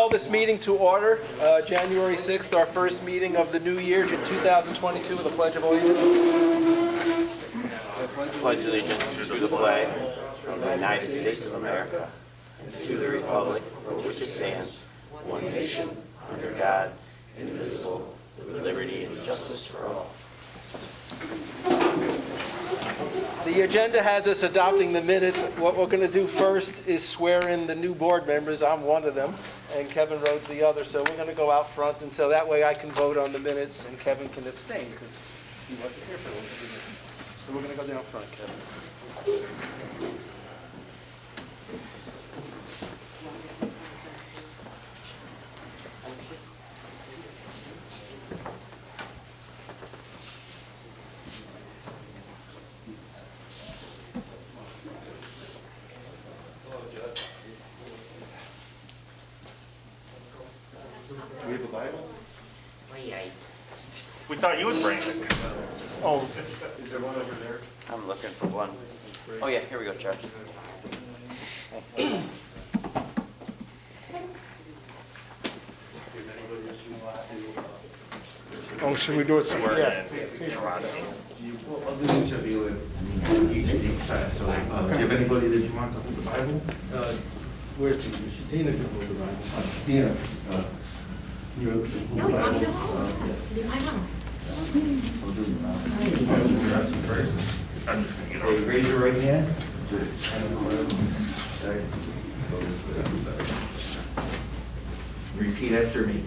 call this meeting to order, January 6th, our first meeting of the new year, 2022, with a pledge of allegiance. Pledge allegiance to the flag of the United States of America and to the republic for which it stands, one nation, under God, indivisible, with liberty and justice for all. The agenda has us adopting the minutes. What we're going to do first is swear in the new board members. I'm one of them, and Kevin Rhodes the other. So we're going to go out front, and so that way I can vote on the minutes, and Kevin can abstain because he wasn't here for those minutes. So we're going to go down front, Kevin. We have a Bible? We thought you would bring it. Oh, is there one over there? I'm looking for one. Oh yeah, here we go, Charles. Oh, should we do it? Swear Yeah. in. I'll do each of you at each side. So, do you have anybody that you want to hold the Bible? Where's Tina can hold the Bible? Tina, you hold the Bible? I'll do the rest first. I'm just going to get Okay, over. raise your right hand. Repeat after me.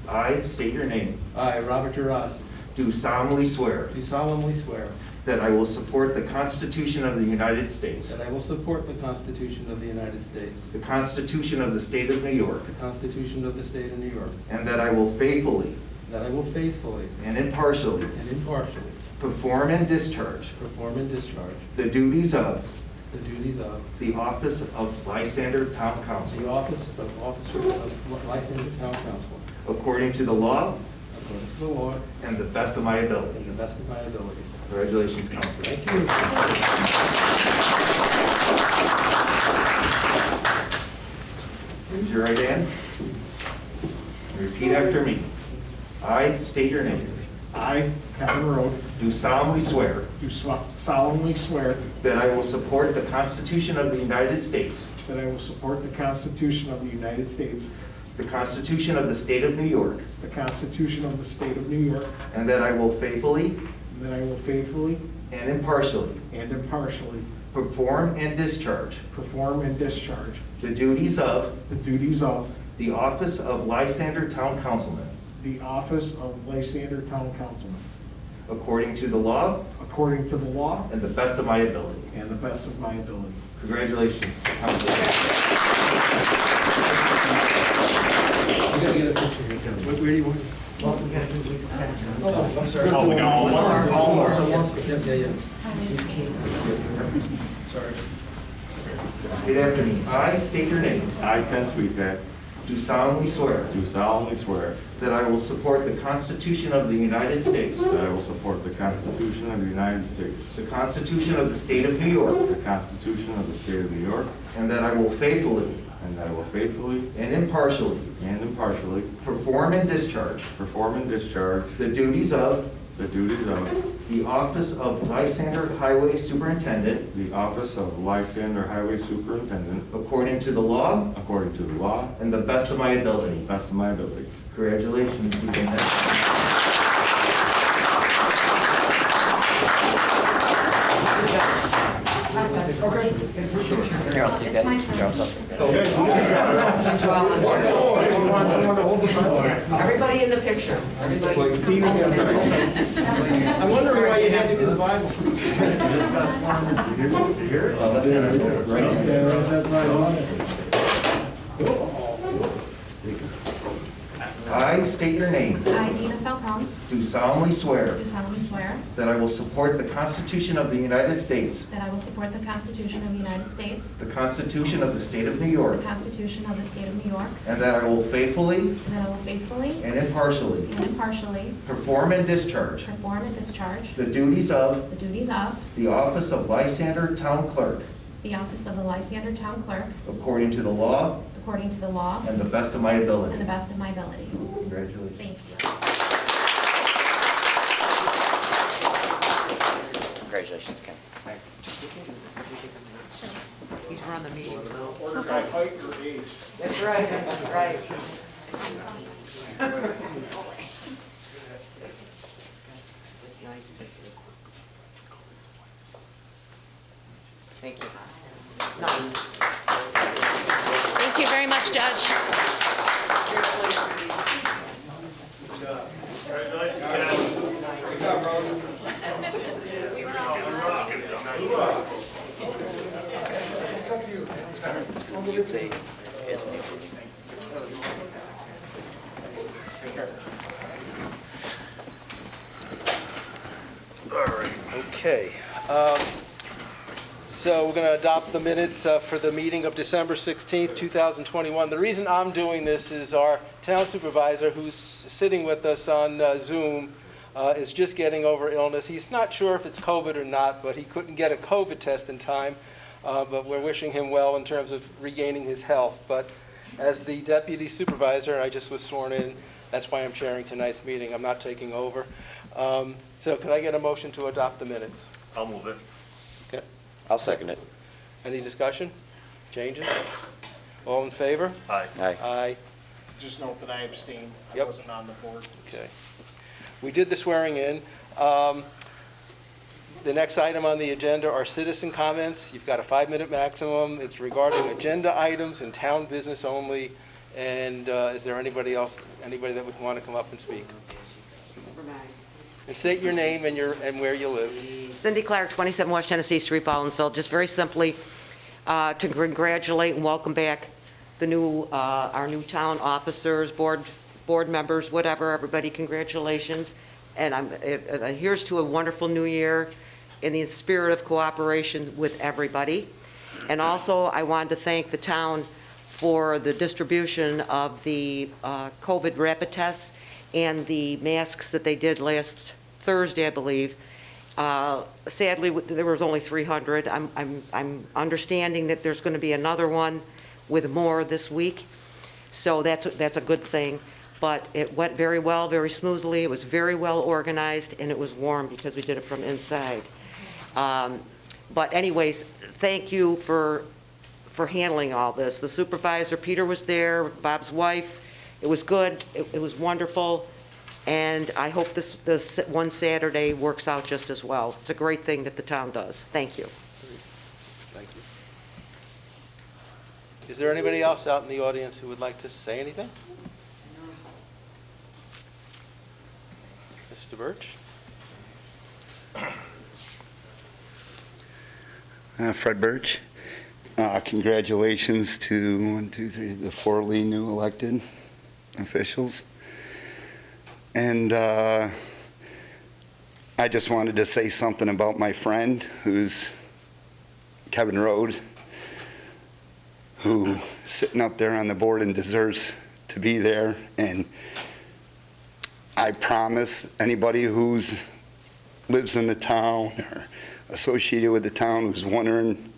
I state your name. I, Robert Gerasi, Do solemnly swear do solemnly swear that I will support the Constitution of the United States, that I will support the Constitution of the United States, the Constitution of the State of New York, the Constitution of the State of New York, and that I will faithfully that I will faithfully and impartially and impartially perform and discharge perform and discharge the duties of the duties of the office of Lysander Town Council the office of Officer of Lysander Town Council, according to the law according to the law and the best of my ability. and the best of my abilities. Congratulations, Councilor. Thank you. Raise your right hand. Repeat after me. I state your name. I, Kevin Rhodes, Do solemnly swear do solemnly swear that I will support the Constitution of the United States, that I will support the Constitution of the United States, the Constitution of the State of New York, the Constitution of the State of New York, and that I will faithfully and that I will faithfully and impartially and impartially perform and discharge perform and discharge the duties of the duties of the office of Lysander Town Councilman, the office of Lysander Town Councilman, according to the law according to the law and the best of my ability. and the best of my ability. Congratulations, Councilor. You gotta get a picture here, Kevin. Where do you want? Oh, I'm sorry. Oh, we got all one. All of us at once. Yeah. Sorry. Repeat after me. I state your name. I, Ken Sweetback, Do solemnly swear do solemnly swear that I will support the Constitution of the United States, that I will support the Constitution of the United States, the Constitution of the State of New York, the Constitution of the State of New York, and that I will faithfully and that I will faithfully and impartially and impartially perform and discharge perform and discharge the duties of the duties of the office of Lysander Highway Superintendent the office of Lysander Highway Superintendent according to the law according to the law and the best of my and ability. best of my ability. Congratulations, Lieutenant. Here, I'll take that. Charles, I'll take that. You want someone to hold the Bible? Everybody in the picture. Everybody. I'm wondering why you had to do the Bible. Right there. I state your name. I, Dina Falcone, Do solemnly swear do solemnly swear that I will support the Constitution of the United States, that I will support the Constitution of the United States, the Constitution of the State of New the York, Constitution of the State of New York, and that I will faithfully and that I will faithfully and impartially and impartially perform and discharge perform and discharge the duties of the duties of the office of Lysander Town Clerk the office of the Lysander Town Clerk according to the law according to the law and the best of my and ability. the best of my ability. Congratulations. Thank you. Congratulations, Ken. He's run the meeting, so. Order by height or age. That's right, right. Thank you. Nice. Thank you very much, Judge. All right, okay. So we're going to adopt the minutes for the meeting of December 16th, 2021. The reason I'm doing this is our town supervisor, who's sitting with us on Zoom, is just getting over illness. He's not sure if it's COVID or not, but he couldn't get a COVID test in time. But we're wishing him well in terms of regaining his health. But as the deputy supervisor, I just was sworn in. That's why I'm chairing tonight's meeting. I'm not taking over. So could I get a motion to adopt the minutes? I'll move it. Okay. I'll second it. Any discussion? Changes? All in favor? Aye. Aye. Aye. Just note that I abstained. I Yep. wasn't on the board. Okay. We did the swearing in. The next item on the agenda are citizen comments. You've got a 5-minute maximum. It's regarding agenda items and town business only. And is there anybody that would want to come up and speak? And state your name and where you live. Cindy Clark, 27 West Tennessee Street, Ballinsville. Just very simply to congratulate and welcome back our new town officers, board members, whatever, everybody, congratulations. And here's to a wonderful new year in the spirit of cooperation with everybody. And also, I wanted to thank the town for the distribution of the COVID rapid tests and the masks that they did last Thursday, I believe. Sadly, there was only 300. I'm understanding that there's going to be another one with more this week, so that's a good thing. But it went very well, very smoothly. It was very well organized, and it was warm because we did it from inside. But anyways, thank you for handling all this. The supervisor, Peter, was there, Bob's wife. It was good. It was wonderful. And I hope this one Saturday works out just as well. It's a great thing that the town does. Thank you. Thank you. Is there anybody else out in the audience who would like to say anything? Mr. Birch? Fred Birch. Congratulations to the 4 new elected officials. And I just wanted to say something about my friend, who's Kevin Rode, who's sitting up there on the board and deserves to be there. And I promise anybody who's lives in the town or associated with the town who's wondering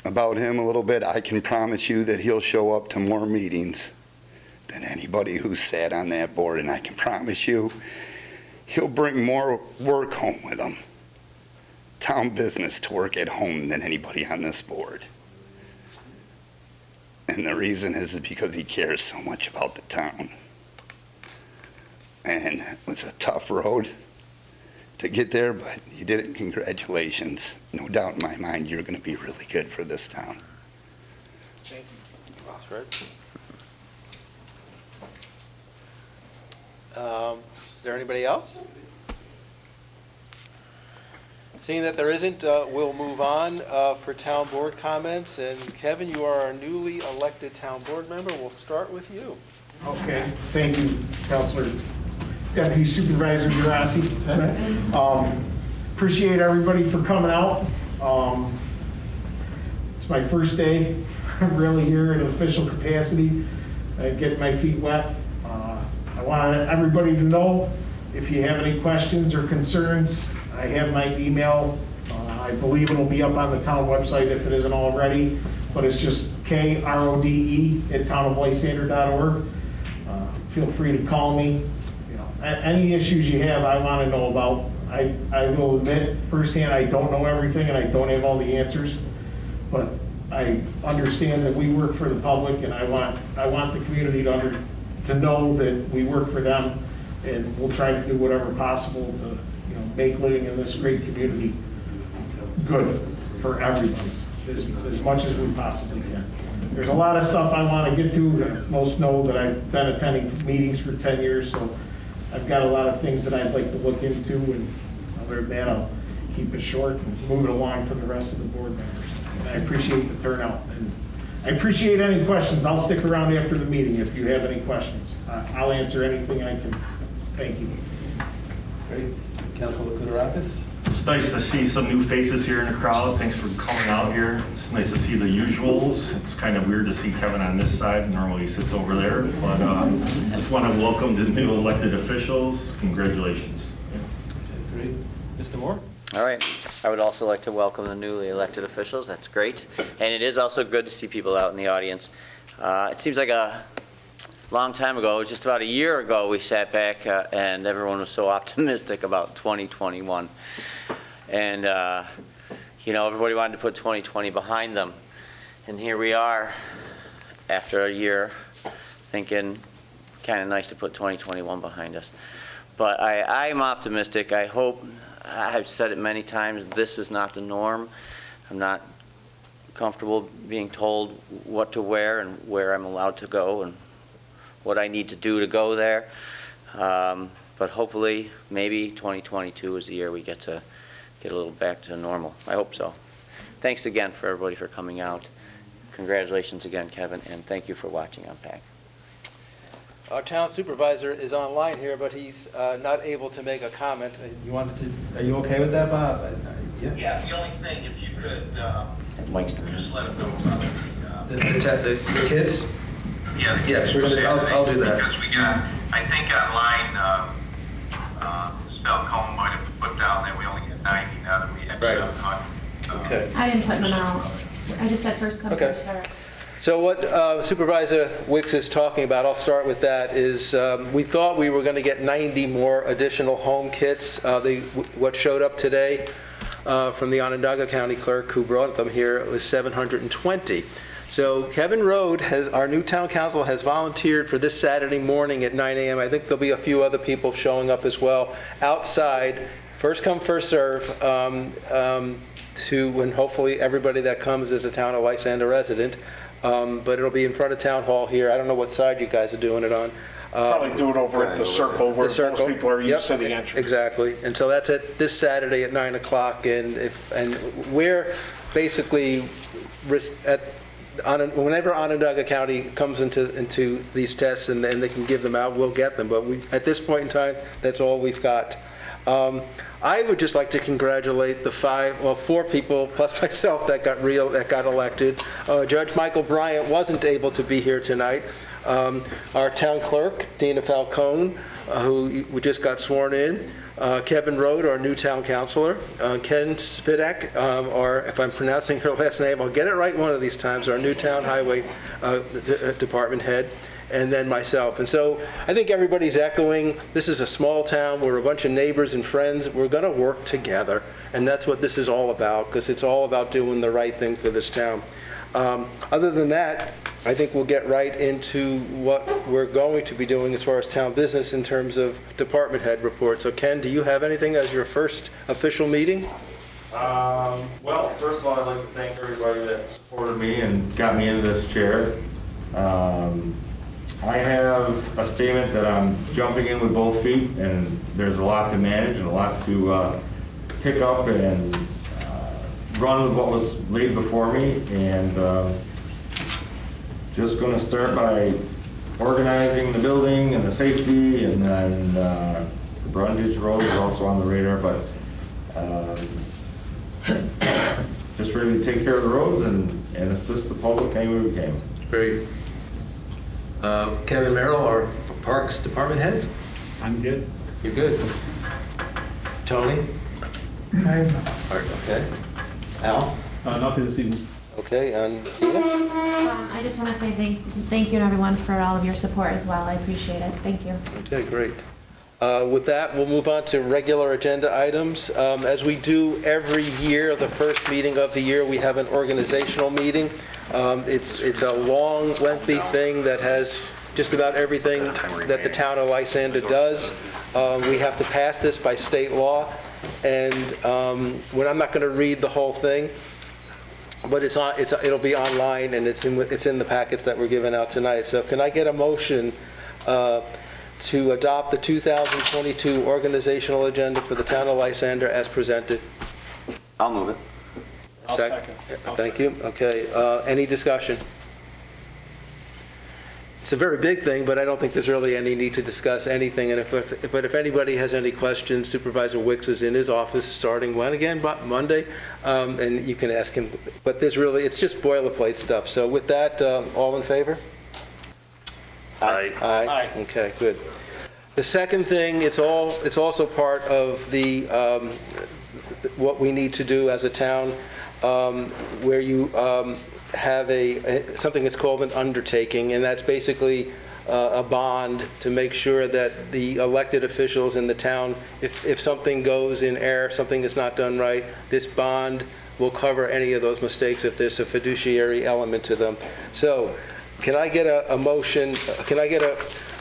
about him a little bit, I can promise you that he'll show up to more meetings than anybody who's sat on that board, and I can promise you he'll bring more work home with him, town business to work at home, than anybody on this board. And the reason is because he cares so much about the town. And it was a tough road to get there, but you did it. Congratulations. No doubt in my mind you're going to be really good for this town. Thank you. Fred? Is there anybody else? Seeing that there isn't, we'll move on for town board comments. And Kevin, you are our newly elected town board member. We'll start with you. Okay, thank you, Councilor Deputy Supervisor Gerasi. Appreciate everybody for coming out. It's my first day really here in official capacity, getting my feet wet. I want everybody to know, if you have any questions or concerns, I have my email. I believe it'll be up on the town website if it isn't already, but it's just krode@townoflysander.org. Feel free to call me. Any issues you have, I want to know about. I will admit firsthand, I don't know everything and I don't have all the answers, but I understand that we work for the public, and I want the community to know that we work for them, and we'll try to do whatever possible to make living in this great community good for everybody, as much as we possibly can. There's a lot of stuff I want to get to. Most know that I've been attending meetings for 10 years, so I've got a lot of things that I'd like to look into, and other than that, I'll keep it short and move it along to the rest of the board members. And I appreciate the turnout, and I appreciate any questions. I'll stick around after the meeting if you have any questions. I'll answer anything I can. Thank you. Great. Councilor Kudarakis? It's nice to see some new faces here in the crowd. Thanks for coming out here. It's nice to see the usuals. It's kind of weird to see Kevin on this side. Normally he sits over there. But just want to welcome the new elected officials. Congratulations. Great. Mr. Moore? All right. I would also like to welcome the newly elected officials. That's great. And it is also good to see people out in the audience. It seems like a long time ago, it was just about a year ago, we sat back and everyone was so optimistic about 2021. And, everybody wanted to put 2020 behind them. And here we are after a year thinking kind of nice to put 2021 behind us. But I'm optimistic. I hope, I've said it many times, this is not the norm. I'm not comfortable being told what to wear and where I'm allowed to go and what I need to do to go there. But hopefully, maybe 2022 is the year we get a little back to normal. I hope so. Thanks again for everybody for coming out. Congratulations again, Kevin, and thank you for watching on PAC. Our town supervisor is online here, but he's not able to make a comment. Are you okay with that, Bob? Yeah, the only thing, if you could, Mike's just let them know what's on The kids? yeah, the Yes, kids we're for gonna- I'll Saturday, do that. Because we got, I think online, Spell Cone might have put down that we only had 90, now that we had Right. 700. Okay. I didn't put them out. I just said first come, Okay. first served. So what Supervisor Wicks is talking about, I'll start with that, is we thought we were going to get 90 more additional home kits. What showed up today from the Onondaga County Clerk who brought them here was 720. So Kevin Rode, our new town council, has volunteered for this Saturday morning at 9 a.m. I think there'll be a few other people showing up as well, outside, first come, first serve, and hopefully everybody that comes is a town of Lysander resident. But it'll be in front of Town Hall here. I don't know what side you guys are doing it on. Probably do it over at the circle where most people are used to the entrance. Exactly. And so that's this Saturday at 9 o'clock. And we're basically, whenever Onondaga County comes into these tests and then they can give them out, we'll get them. But at this point in time, that's all we've got. I would just like to congratulate the 4 people plus myself that got elected. Judge Michael Bryant wasn't able to be here tonight. Our town clerk, Dina Falcone, who just got sworn in. Kevin Rode, our new town councilor. Ken Spidak, or if I'm pronouncing her last name, I'll get it right one of these times, our new town highway department head. And then myself. And so I think everybody's echoing, this is a small town, we're a bunch of neighbors and friends, we're gonna work together. And that's what this is all about, because it's all about doing the right thing for this town. Other than that, I think we'll get right into what we're going to be doing as far as town business in terms of department head reports. So Ken, do you have anything as your first official meeting? Well, first of all, I'd like to thank everybody that supported me and got me into this chair. I have a statement that I'm jumping in with both feet, and there's a lot to manage and a lot to pick up and run with what was laid before me, and just going to start by organizing the building and the safety, and then the Brundage Road is also on the radar, but just ready to take care of the roads and assist the public any way we can. Great. Kevin Merrill, our Parks Department head? I'm good. You're good. Tony? I'm Art, okay. Al? nothing this evening. Okay. Okay, and Tina? I just want to say thank you to everyone for all of your support as well. I appreciate it. Thank you. Okay, great. With that, we'll move on to regular agenda items. As we do every year, the first meeting of the year, we have an organizational meeting. It's a long, lengthy thing that has just about everything that the town of Lysander does. We have to pass this by state law, and I'm not going to read the whole thing, but it'll be online, and it's in the packets that were given out tonight. So can I get a motion to adopt the 2022 organizational agenda for the town of Lysander as presented? I'll move it. I'll second. Thank you. Okay, any discussion? It's a very big thing, but I don't think there's really any need to discuss anything. And but if anybody has any questions, Supervisor Wicks is in his office starting when again? Monday, and you can ask him. But it's just boilerplate stuff. So with that, all in favor? Aye. Aye. Okay, good. The second thing, it's also part of the what we need to do as a town, where you have something that's called an undertaking, and that's basically a bond to make sure that the elected officials in the town, if something goes in error, something is not done right, this bond will cover any of those mistakes if there's a fiduciary element to them. So, can I get a motion? Can I get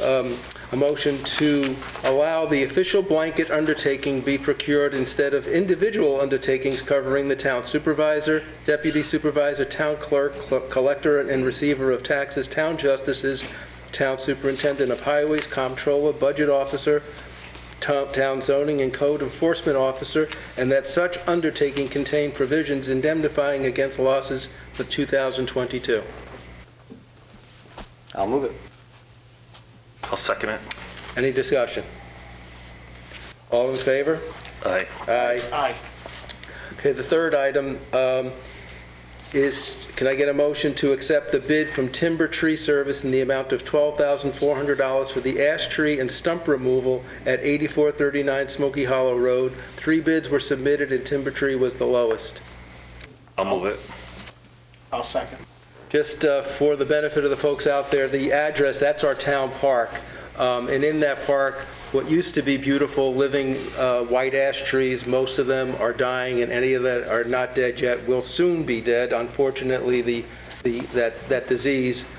a motion to allow the official blanket undertaking be procured instead of individual undertakings covering the town supervisor, deputy supervisor, town clerk, collector and receiver of taxes, town justices, town superintendent of highways, comptroller, budget officer, town zoning and code enforcement officer, and that such undertaking contain provisions indemnifying against losses for 2022. I'll move it. I'll second it. Any discussion? All in favor? Aye. Aye. Aye. Okay, the third item is, can I get a motion to accept the bid from Timber Tree Service in the amount of $12,400 for the ash tree and stump removal at 8439 Smoky Hollow Road? 3 bids were submitted and Timber Tree was the lowest. I'll move it. I'll second. Just for the benefit of the folks out there, the address, that's our town park. And in that park, what used to be beautiful living white ash trees, most of them are dying, and any of that are not dead yet will soon be dead. Unfortunately, that disease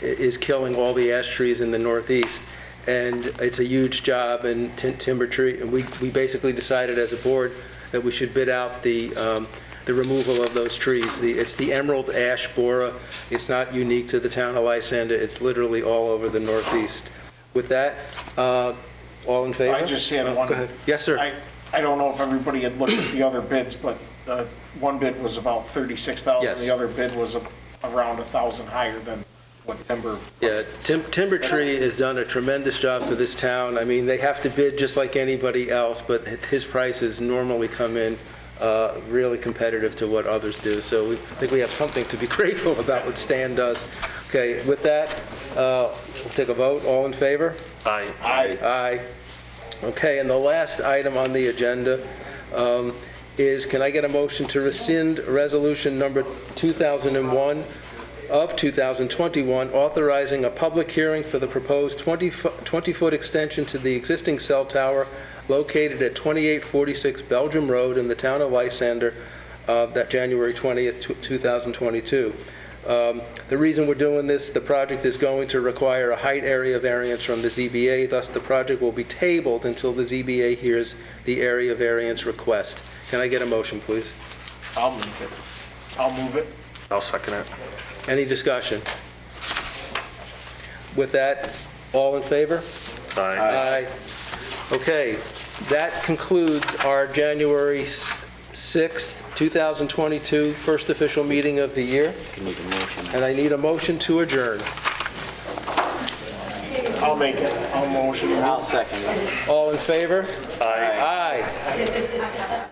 is killing all the ash trees in the Northeast. And it's a huge job, and Timber Tree, and we basically decided as a board that we should bid out the removal of those trees. It's the emerald ash borer. It's not unique to the town of Lysander. It's literally all over the Northeast. With that, all in favor? I just had one. Go ahead. Yes, sir. I don't know if everybody had looked at the other bids, but one bid was about 36,000. Yes. The other bid was around 1,000 higher than what Timber. Yeah, Timber Tree has done a tremendous job for this town. I mean, they have to bid just like anybody else, but his prices normally come in really competitive to what others do. So I think we have something to be grateful about what Stan does. Okay, with that, we'll take a vote. All in favor? Aye. Aye. Aye. Okay, and the last item on the agenda is, can I get a motion to rescind resolution number 2001 of 2021, authorizing a public hearing for the proposed 20-foot extension to the existing cell tower located at 2846 Belgium Road in the town of Lysander, that January 20th, 2022. The reason we're doing this, the project is going to require a height area variance from the ZBA, thus the project will be tabled until the ZBA hears the area variance request. Can I get a motion, please? I'll move it. I'll second it. Any discussion? With that, all in favor? Aye. Aye. Okay, that concludes our January 6th, 2022 first official meeting of the year. You need a motion. And I need a motion to adjourn. I'll make it. I'll motion. I'll second it. All in favor? Aye. Aye.